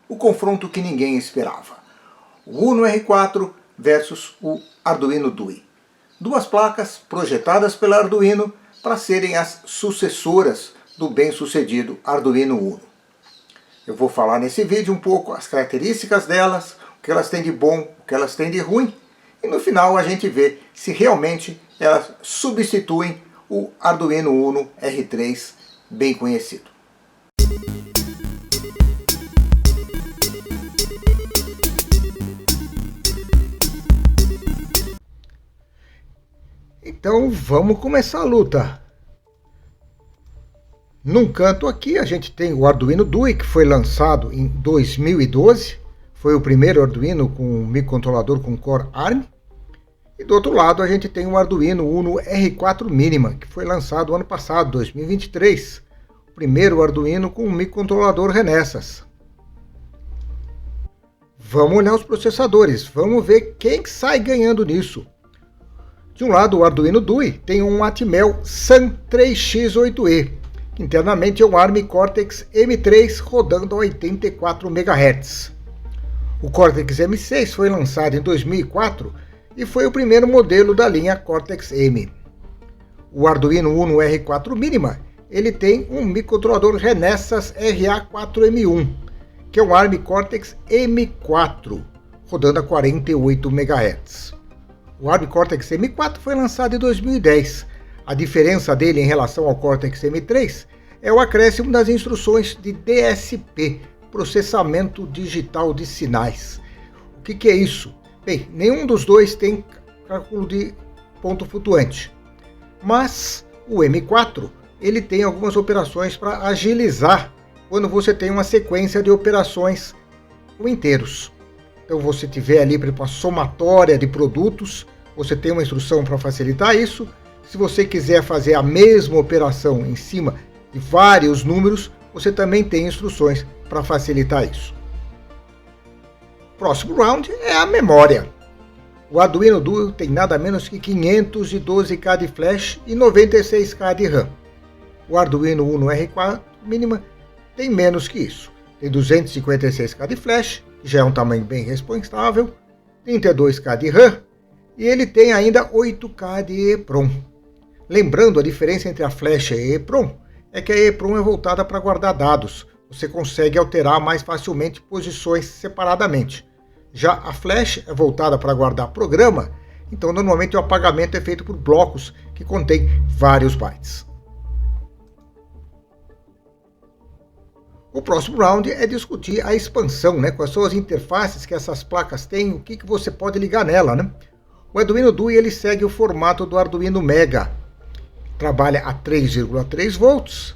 o confronto que ninguém esperava. O Uno R4 versus o Arduino Dui. Duas placas projetadas pela Arduino para serem as sucessoras do bem-sucedido Arduino Uno. Eu vou falar nesse vídeo um pouco as características delas, o que elas têm de bom, o que elas têm de ruim, e no final a gente vê se realmente elas substituem o Arduino Uno R3 bem conhecido. Então vamos começar a luta. Num canto aqui a gente tem o Arduino Dui, que foi lançado em 2012. Foi o primeiro Arduino com microcontrolador com Core ARM. E do outro lado a gente tem o Arduino Uno R4 Minima, que foi lançado ano passado, 2023. O primeiro Arduino com microcontrolador Renesas. Vamos olhar os processadores, vamos ver quem sai ganhando nisso. De um lado, o Arduino Dui tem um Atmel Sun 3X8E, que internamente é um ARM Cortex M3 rodando a 84 MHz. O Cortex M6 foi lançado em 2004 e foi o primeiro modelo da linha Cortex M. O Arduino Uno R4 Minima ele tem um microcontrolador Renesas RA4M1, que é um ARM Cortex M4, rodando a 48 MHz. O ARM Cortex M4 foi lançado em 2010. A diferença dele em relação ao Cortex M3 é o acréscimo das instruções de DSP, Processamento Digital de Sinais. O que é isso? Bem, nenhum dos dois tem cálculo de ponto flutuante, mas o M4 ele tem algumas operações para agilizar quando você tem uma sequência de operações com inteiros. Então você tiver ali para uma somatória de produtos, você tem uma instrução para facilitar isso. Se você quiser fazer a mesma operação em cima de vários números, você também tem instruções para facilitar isso. Próximo round é a memória. O Arduino Duo tem nada menos que 512K de flash e 96K de RAM. O Arduino Uno R4 Minima tem menos que isso. Tem 256K de flash, que já é um tamanho bem responsável, 32K de RAM e ele tem ainda 8K de EEPROM. Lembrando, a diferença entre a flash e a EEPROM é que a EEPROM é voltada para guardar dados. Você consegue alterar mais facilmente posições separadamente. Já a flash é voltada para guardar programa, então normalmente o apagamento é feito por blocos que contêm vários bytes. O próximo round é discutir a expansão, quais são as interfaces que essas placas têm, o que você pode ligar nela. O Arduino Dui ele segue o formato do Arduino Mega, trabalha a 3,3 volts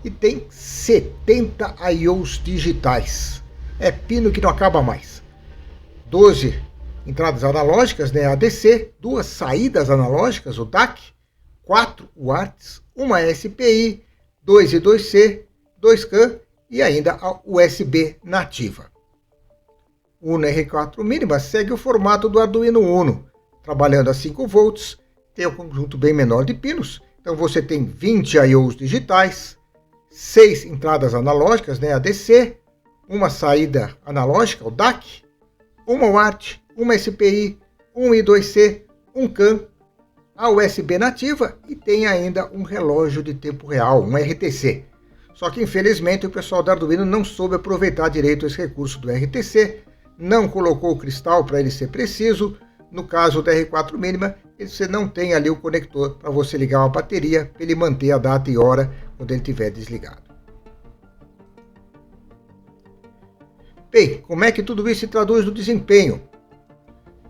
e tem 70 I/Os digitais. É pino que não acaba mais. 12 entradas analógicas, ADC, 2 saídas analógicas, o DAC, 4 UARTs, uma SPI, 2 I2C, 2 CAN e ainda a USB nativa. O Uno R4 Minima segue o formato do Arduino Uno, trabalhando a 5 volts, tem um conjunto bem menor de pinos, então você tem 20 I/Os digitais, 6 entradas analógicas, ADC, uma saída analógica, o DAC, uma UART, uma SPI, um I2C, um CAN, a USB nativa e tem ainda um relógio de tempo real, um RTC. Só que infelizmente o pessoal da Arduino não soube aproveitar direito esse recurso do RTC, não colocou o cristal para ele ser preciso. No caso da R4 Minima, você não tem ali o conector para você ligar uma bateria para ele manter a data e hora quando ele estiver desligado. Bem, como é que tudo isso se traduz no desempenho?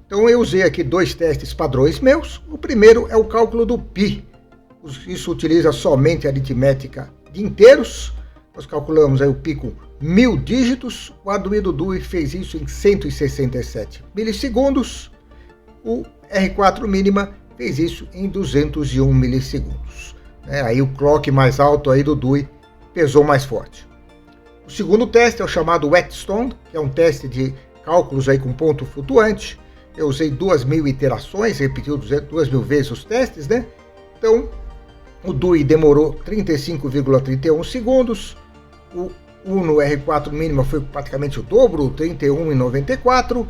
Então eu usei aqui 2 testes padrões meus. O primeiro é o cálculo do π. Isso utiliza somente a aritmética de inteiros. Nós calculamos aí o π com 1000 dígitos. O Arduino Dui fez isso em 167 milissegundos. O R4 Minima fez isso em 201 milissegundos. Aí o clock mais alto aí do Dui pesou mais forte. O segundo teste é o chamado Whetstone, que é um teste de cálculos aí com ponto flutuante. Eu usei 2000 iterações, repetiu 2000 vezes os testes, Então, o Dui demorou 35,31 segundos, o Uno R4 mínima foi praticamente o dobro, 31,94.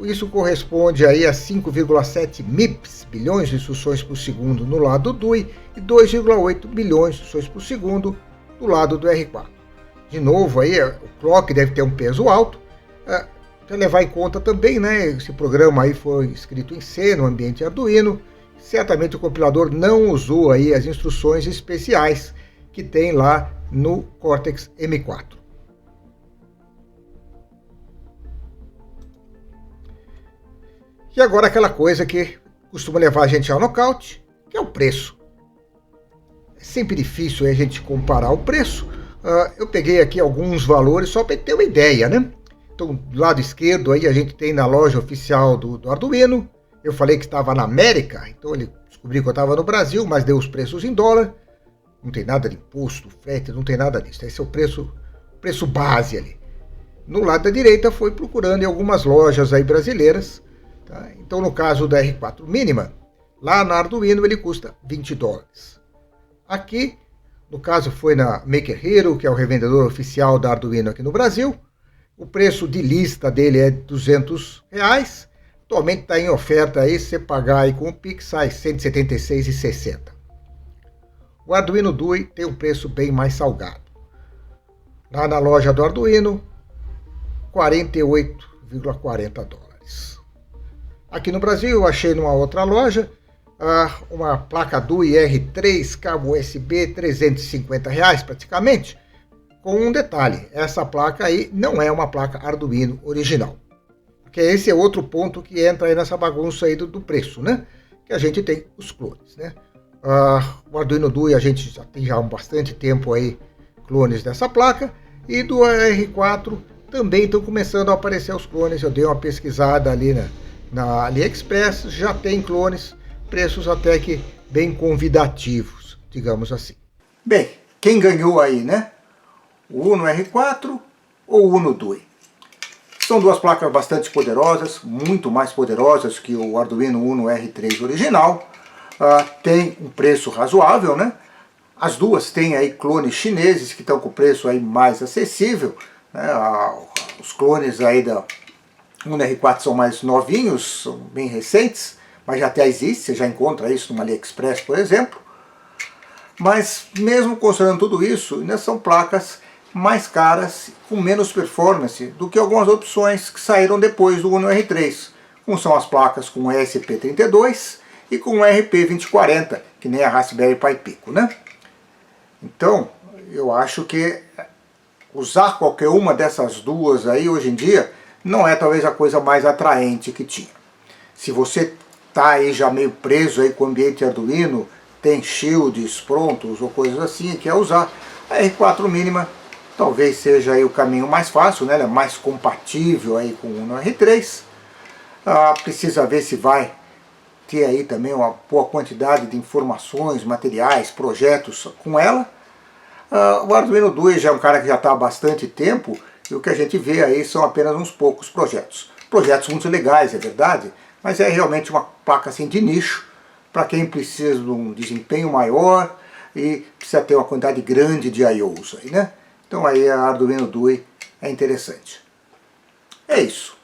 Isso corresponde aí a 5,7 MIPS, bilhões de instruções por segundo no lado do DUI e 2,8 bilhões de instruções por segundo do lado do R4. De novo, aí, o clock deve ter um peso alto, para levar em conta também, né, esse programa aí foi escrito em C, no ambiente Arduino, certamente o compilador não usou aí as instruções especiais que tem lá no Cortex M4. E agora aquela coisa que costuma levar a gente ao nocaute, que é o preço. É sempre difícil a gente comparar o preço. Eu peguei aqui alguns valores só para ter uma ideia, né? Então, do lado esquerdo aí a gente tem na loja oficial do Arduino. Eu falei que estava na América, então ele descobriu que eu estava no Brasil, mas deu os preços em dólar. Não tem nada de imposto, frete, não tem nada disso. Esse é o preço base ali. No lado da direita foi procurando em algumas lojas aí brasileiras. Tá? Então, no caso da R4 mínima, lá na Arduino ele custa $20. Aqui, no caso foi na Maker Hero, que é o revendedor oficial da Arduino aqui no Brasil. O preço de lista dele é R$200. Atualmente está em oferta aí, se você pagar aí com o Pix, sai R$ 176,60. O Arduino DUI tem um preço bem mais salgado. Lá na loja do Arduino, $48,40. Aqui no Brasil eu achei numa outra loja uma placa DUI R3 cabo USB R$350 praticamente, com um detalhe, essa placa aí não é uma placa Arduino original. Porque esse é outro ponto que entra aí nessa bagunça aí do preço, né? Que a gente tem os clones, né? O Arduino DUI a gente já tem há bastante tempo aí clones dessa placa, e do R4 também estão começando a aparecer os clones. Eu dei uma pesquisada ali na AliExpress, já tem clones, preços até que bem convidativos, digamos assim. Bem, quem ganhou aí, né? O Uno R4 ou o Uno DUI? São duas placas bastante poderosas, muito mais poderosas que o Arduino Uno R3 original. Tem um preço razoável, né? As duas têm aí clones chineses que estão com preço aí mais acessível, né? Os clones aí da Uno R4 são mais novinhos, são bem recentes, mas já até existe, você já encontra isso no AliExpress, por exemplo. Mas mesmo considerando tudo isso, ainda são placas mais caras, com menos performance do que algumas opções que saíram depois do Uno R3, como são as placas com ESP32 e com RP2040, que nem a Raspberry Pi Pico, né? Então, eu acho que usar qualquer uma dessas duas aí hoje em dia não é talvez a coisa mais atraente que tinha. Se você está aí já meio preso aí com o ambiente Arduino, tem shields prontos ou coisas assim e quer usar, a R4 mínima talvez seja aí o caminho mais fácil, né? Ela é mais compatível aí com o Uno R3. Precisa ver se vai ter aí também uma boa quantidade de informações, materiais, projetos com ela. O Arduino DUI já é um cara que já está há bastante tempo, e o que a gente vê aí são apenas uns poucos projetos. Projetos muito legais, é verdade, mas é realmente uma placa assim, de nicho, para quem precisa de um desempenho maior e precisa ter uma quantidade grande de I/Os aí, né? Então aí a Arduino DUI é interessante. É isso.